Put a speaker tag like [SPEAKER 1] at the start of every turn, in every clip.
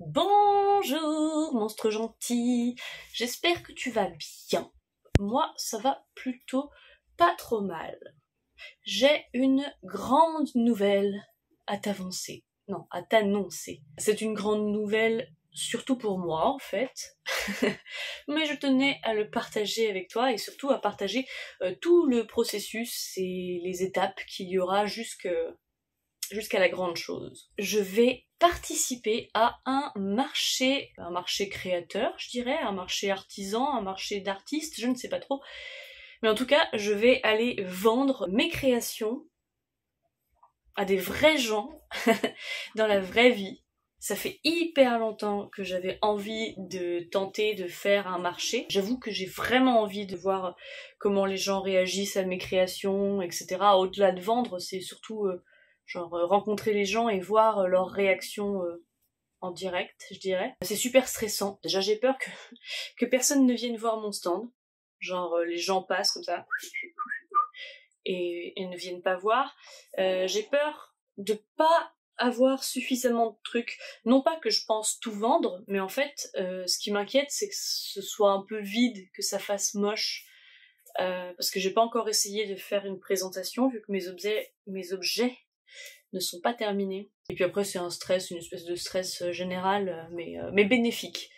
[SPEAKER 1] Bonjour monstre gentil, j'espère que tu vas bien. Moi ça va plutôt pas trop mal. J'ai une grande nouvelle à t'avancer, non à t'annoncer. C'est une grande nouvelle surtout pour moi en fait, mais je tenais à le partager avec toi et surtout à partager tout le processus et les étapes qu'il y aura jusqu'à la grande chose. Je vais participer à un marché créateur, je dirais, un marché artisan, un marché d'artistes, je ne sais pas trop. Mais en tout cas, je vais aller vendre mes créations à des vrais gens, dans la vraie vie. Ça fait hyper longtemps que j'avais envie de tenter de faire un marché. J'avoue que j'ai vraiment envie de voir comment les gens réagissent à mes créations, etc. Au-delà de vendre, c'est surtout rencontrer les gens et voir leurs réactions en direct, je dirais. C'est super stressant. Déjà, j'ai peur que personne ne vienne voir mon stand. Les gens passent comme ça et ne viennent pas voir. J'ai peur de pas avoir suffisamment de trucs. Non pas que je pense tout vendre, mais en fait, ce qui m'inquiète, c'est que ce soit un peu vide, que ça fasse moche. Parce que j'ai pas encore essayé de faire une présentation, vu que mes objets ne sont pas terminés. Et puis après c'est un stress, une espèce de stress général, mais bénéfique.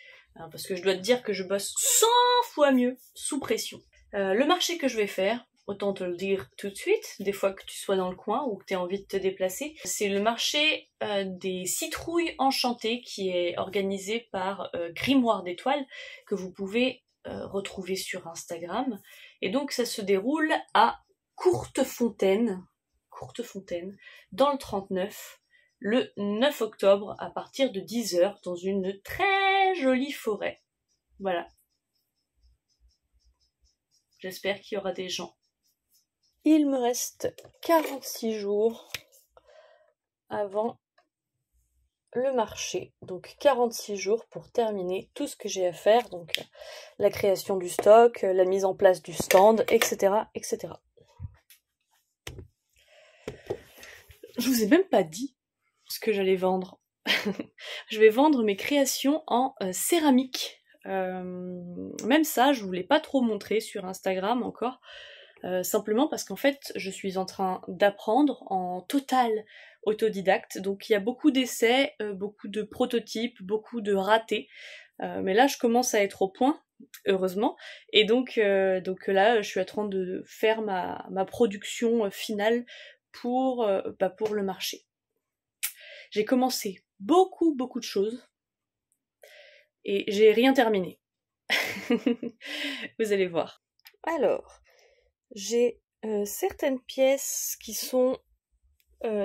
[SPEAKER 1] Parce que je dois te dire que je bosse 100 fois mieux sous pression. Le marché que je vais faire, autant te le dire tout de suite, des fois que tu sois dans le coin ou que tu aies envie de te déplacer, c'est le marché des citrouilles enchantées qui est organisé par Grimoire d'étoiles, que vous pouvez retrouver sur Instagram. Et donc ça se déroule à Courtefontaine, dans le 39, le 9 octobre à partir de 10h dans une très jolie forêt. Voilà. J'espère qu'il y aura des gens. Il me reste 46 jours avant le marché. Donc 46 jours pour terminer tout ce que j'ai à faire. Donc la création du stock, la mise en place du stand, etc. etc. Je vous ai même pas dit ce que j'allais vendre. Je vais vendre mes créations en céramique. Même ça, je voulais pas trop montrer sur Instagram encore. Simplement parce qu'en fait, je suis en train d'apprendre en total autodidacte. Donc il y a beaucoup d'essais, beaucoup de prototypes, beaucoup de ratés. Mais là, je commence à être au point, heureusement. Et donc là, je suis en train de faire ma production finale pour le marché. J'ai commencé beaucoup de choses et j'ai rien terminé. Vous allez voir. Alors, j'ai certaines pièces qui sont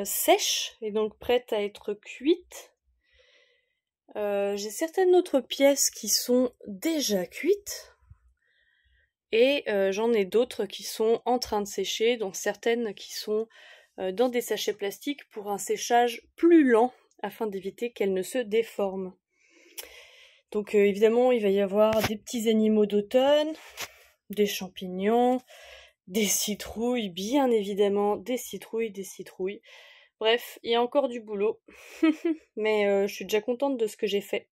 [SPEAKER 1] sèches et donc prêtes à être cuites. J'ai certaines autres pièces qui sont déjà cuites. Et j'en ai d'autres qui sont en train de sécher, dont certaines qui sont dans des sachets plastiques pour un séchage plus lent, afin d'éviter qu'elles ne se déforment. Donc évidemment, il va y avoir des petits animaux d'automne, des champignons, des citrouilles, bien évidemment, des citrouilles. Bref, il y a encore du boulot, mais je suis déjà contente de ce que j'ai fait.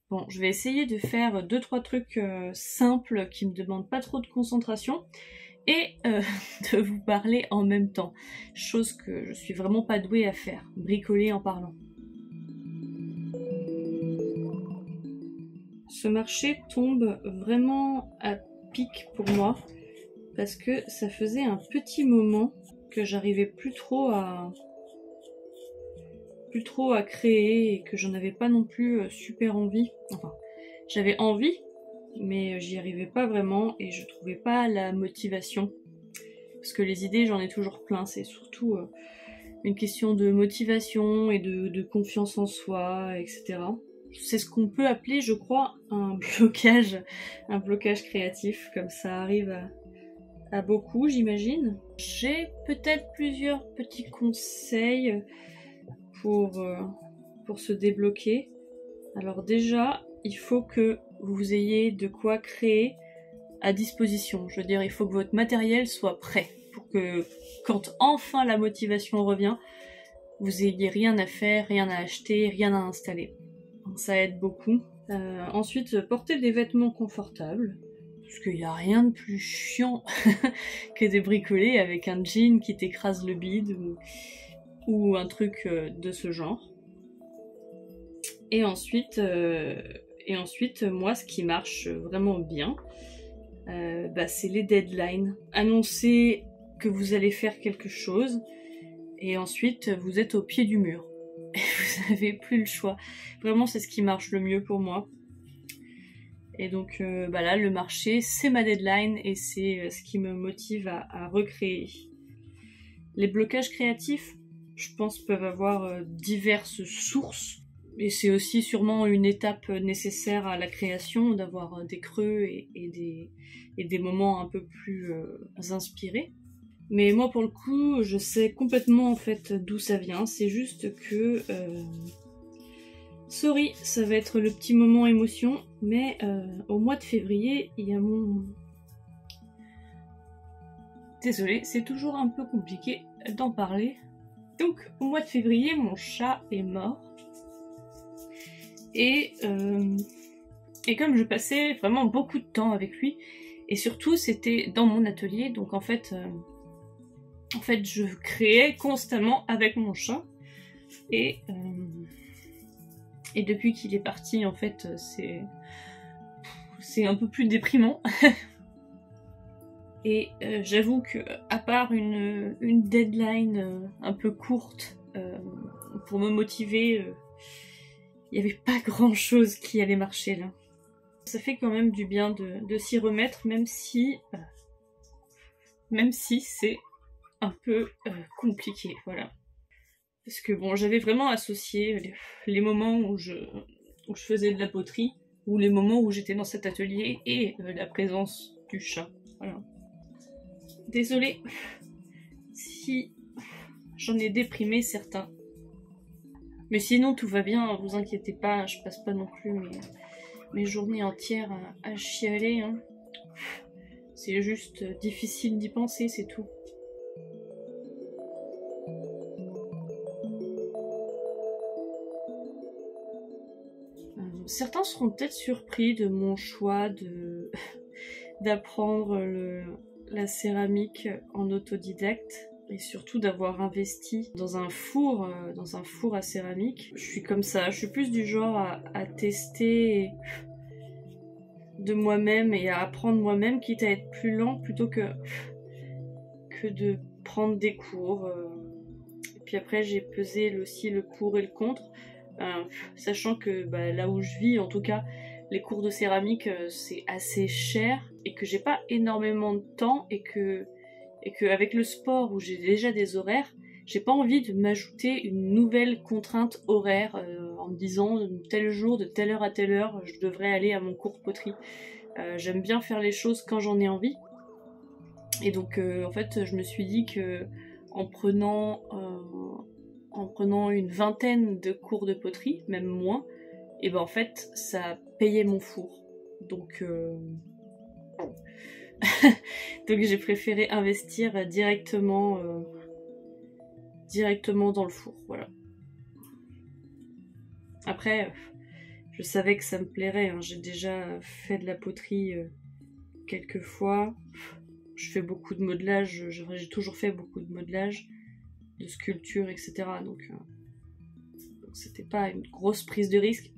[SPEAKER 1] Bon, je vais essayer de faire 2-3 trucs simples qui me demandent pas trop de concentration et de vous parler en même temps, chose que je suis vraiment pas douée à faire, bricoler en parlant. Ce marché tombe vraiment à pic pour moi parce que ça faisait un petit moment que j'arrivais plus trop à créer et que j'en avais pas non plus super envie. Enfin, j'avais envie, mais j'y arrivais pas vraiment et je trouvais pas la motivation. Parce que les idées, j'en ai toujours plein. C'est surtout une question de motivation et de confiance en soi, etc. C'est ce qu'on peut appeler, je crois, un blocage créatif, comme ça arrive à beaucoup, j'imagine. J'ai peut-être plusieurs petits conseils pour se débloquer. Alors déjà, il faut que vous ayez de quoi créer à disposition. Je veux dire, il faut que votre matériel soit prêt pour que quand enfin la motivation revient, vous ayez rien à faire, rien à acheter, rien à installer. Ça aide beaucoup. Ensuite, porter des vêtements confortables, parce qu'il n'y a rien de plus chiant que de bricoler avec un jean qui t'écrase le bide ou un truc de ce genre. Et ensuite, moi, ce qui marche vraiment bien, c'est les deadlines. Annoncer que vous allez faire quelque chose, et ensuite vous êtes au pied du mur. Et vous n'avez plus le choix. Vraiment, c'est ce qui marche le mieux pour moi. Et donc là, le marché, c'est ma deadline et c'est ce qui me motive à recréer. Les blocages créatifs, je pense, peuvent avoir diverses sources. Et c'est aussi sûrement une étape nécessaire à la création, d'avoir des creux et des moments un peu plus inspirés. Mais moi, pour le coup, je sais complètement en fait d'où ça vient. C'est juste que... Sorry, ça va être le petit moment émotion, mais au mois de février, il y a mon... Désolée, c'est toujours un peu compliqué d'en parler. Donc, au mois de février, mon chat est mort. Et comme je passais vraiment beaucoup de temps avec lui, et surtout c'était dans mon atelier, donc en fait je créais constamment avec mon chat, et depuis qu'il est parti, en fait, c'est un peu plus déprimant. Et j'avoue que, à part une deadline un peu courte pour me motiver, il n'y avait pas grand chose qui allait marcher là. Ça fait quand même du bien de s'y remettre, même si c'est un peu compliqué, voilà. Parce que bon, j'avais vraiment associé les moments où je faisais de la poterie, ou les moments où j'étais dans cet atelier, et la présence du chat, voilà. Désolée si j'en ai déprimé certains. Mais sinon tout va bien, vous inquiétez pas, je passe pas non plus mes journées entières à chialer, hein. C'est juste difficile d'y penser, c'est tout. Certains seront peut-être surpris de mon choix d'apprendre la céramique en autodidacte. Et surtout d'avoir investi dans un four à céramique. Je suis comme ça, je suis plus du genre à tester de moi-même et à apprendre moi-même, quitte à être plus lent plutôt que de prendre des cours. Et puis après j'ai pesé aussi le pour et le contre, sachant que là où je vis, en tout cas, les cours de céramique c'est assez cher et que j'ai pas énormément de temps et que avec le sport où j'ai déjà des horaires, j'ai pas envie de m'ajouter une nouvelle contrainte horaire en me disant tel jour, de telle heure à telle heure, je devrais aller à mon cours de poterie. J'aime bien faire les choses quand j'en ai envie. Et donc en fait je me suis dit que en prenant une vingtaine de cours de poterie, même moins, et en fait ça payait mon four. Donc donc j'ai préféré investir directement dans le four, voilà. Après, je savais que ça me plairait, hein. J'ai déjà fait de la poterie quelques fois. Je fais beaucoup de modelage, j'ai toujours fait beaucoup de modelage, de sculpture, etc. Donc c'était pas une grosse prise de risque.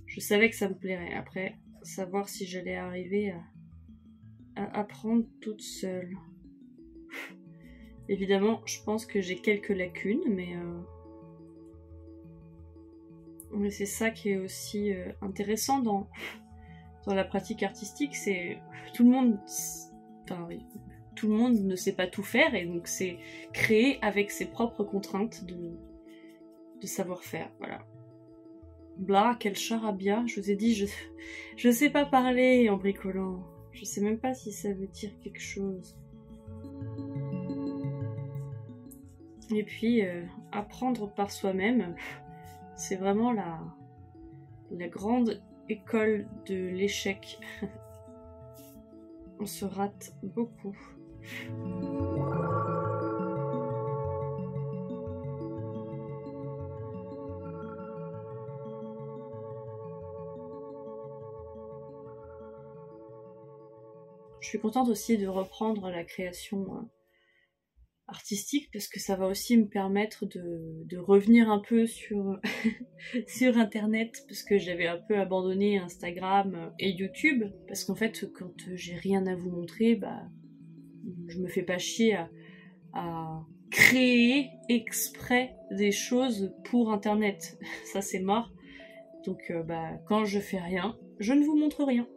[SPEAKER 1] Je savais que ça me plairait. Après, savoir si j'allais arriver à apprendre toute seule. Évidemment, je pense que j'ai quelques lacunes, mais c'est ça qui est aussi intéressant dans la pratique artistique, c'est tout le monde ne sait pas tout faire, et donc c'est créer avec ses propres contraintes de savoir-faire, voilà. Blah, quel charabia, je vous ai dit, je sais pas parler en bricolant. Je sais même pas si ça veut dire quelque chose. Et puis, apprendre par soi-même, c'est vraiment la grande école de l'échec. On se rate beaucoup. Je suis contente aussi de reprendre la création artistique parce que ça va aussi me permettre de revenir un peu sur, sur internet parce que j'avais un peu abandonné Instagram et YouTube parce qu'en fait quand j'ai rien à vous montrer, bah je me fais pas chier à créer exprès des choses pour internet. Ça c'est mort. Donc bah quand je fais rien, je ne vous montre rien.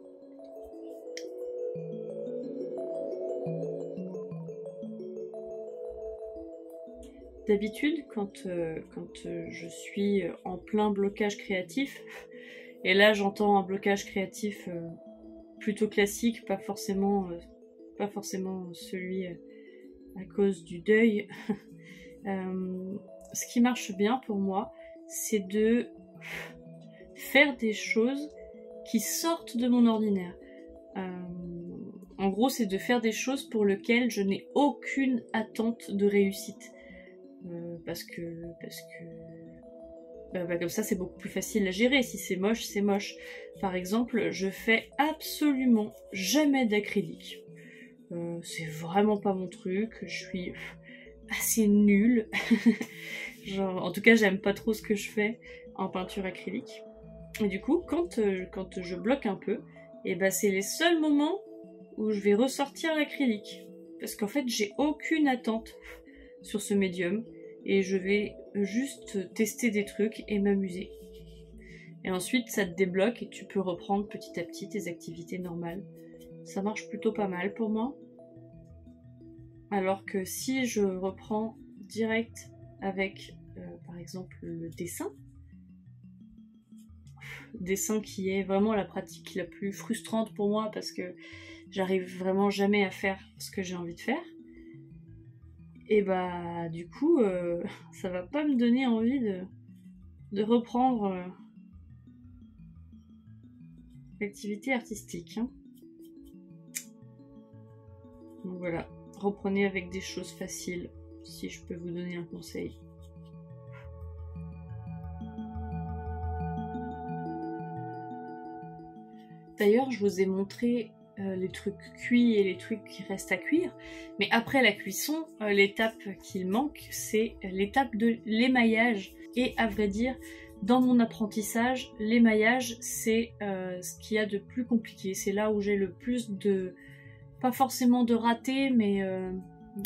[SPEAKER 1] D'habitude, quand je suis en plein blocage créatif, et là j'entends un blocage créatif plutôt classique, pas forcément celui à cause du deuil, ce qui marche bien pour moi, c'est de faire des choses qui sortent de mon ordinaire. En gros, c'est de faire des choses pour lesquelles je n'ai aucune attente de réussite. Parce que comme ça c'est beaucoup plus facile à gérer. Si c'est moche, c'est moche. Par exemple, je fais absolument jamais d'acrylique. C'est vraiment pas mon truc. Je suis assez nulle. Genre, en tout cas, j'aime pas trop ce que je fais en peinture acrylique. Et du coup, quand je bloque un peu, et ben c'est les seuls moments où je vais ressortir l'acrylique. Parce qu'en fait, j'ai aucune attente sur ce médium et je vais juste tester des trucs et m'amuser. Et ensuite ça te débloque et tu peux reprendre petit à petit tes activités normales. Ça marche plutôt pas mal pour moi. Alors que si je reprends direct avec par exemple le dessin qui est vraiment la pratique la plus frustrante pour moi parce que j'arrive vraiment jamais à faire ce que j'ai envie de faire. Et bah du coup ça va pas me donner envie de reprendre l'activité artistique. Hein. Donc voilà, reprenez avec des choses faciles, si je peux vous donner un conseil. D'ailleurs, je vous ai montré les trucs cuits et les trucs qui restent à cuire. Mais après la cuisson, l'étape qu'il manque, c'est l'étape de l'émaillage. Et à vrai dire, dans mon apprentissage, l'émaillage, c'est ce qu'il y a de plus compliqué. C'est là où j'ai le plus de... pas forcément de ratés, mais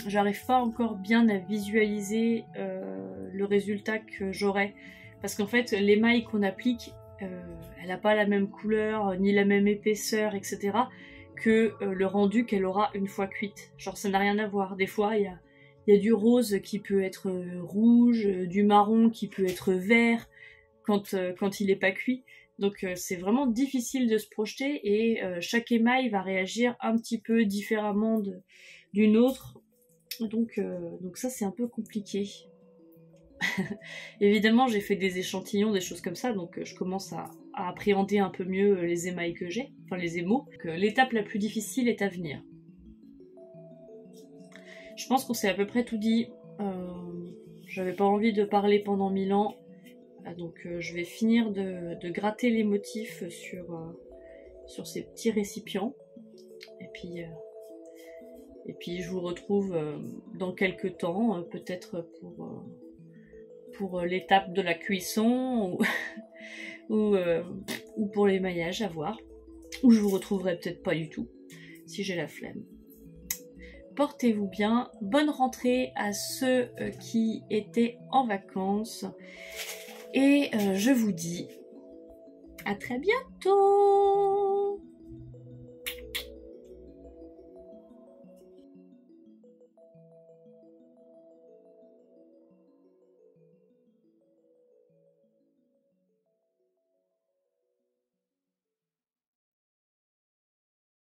[SPEAKER 1] j'arrive pas encore bien à visualiser le résultat que j'aurai. Parce qu'en fait, l'émail qu'on applique, elle n'a pas la même couleur, ni la même épaisseur, etc. que le rendu qu'elle aura une fois cuite. Genre ça n'a rien à voir. Des fois, il y a du rose qui peut être rouge, du marron qui peut être vert quand il n'est pas cuit. Donc c'est vraiment difficile de se projeter et chaque émail va réagir un petit peu différemment d'une autre. Donc ça c'est un peu compliqué. Évidemment, j'ai fait des échantillons, des choses comme ça, donc je commence à appréhender un peu mieux les émails que j'ai, enfin les émaux. L'étape la plus difficile est à venir. Je pense qu'on s'est à peu près tout dit. J'avais pas envie de parler pendant 1000 ans, donc je vais finir de gratter les motifs sur ces petits récipients. Et puis je vous retrouve dans quelques temps, peut-être pour l'étape de la cuisson ou pour l'émaillage, à voir. Ou je vous retrouverai peut-être pas du tout, si j'ai la flemme. Portez-vous bien, bonne rentrée à ceux qui étaient en vacances, et je vous dis à très bientôt.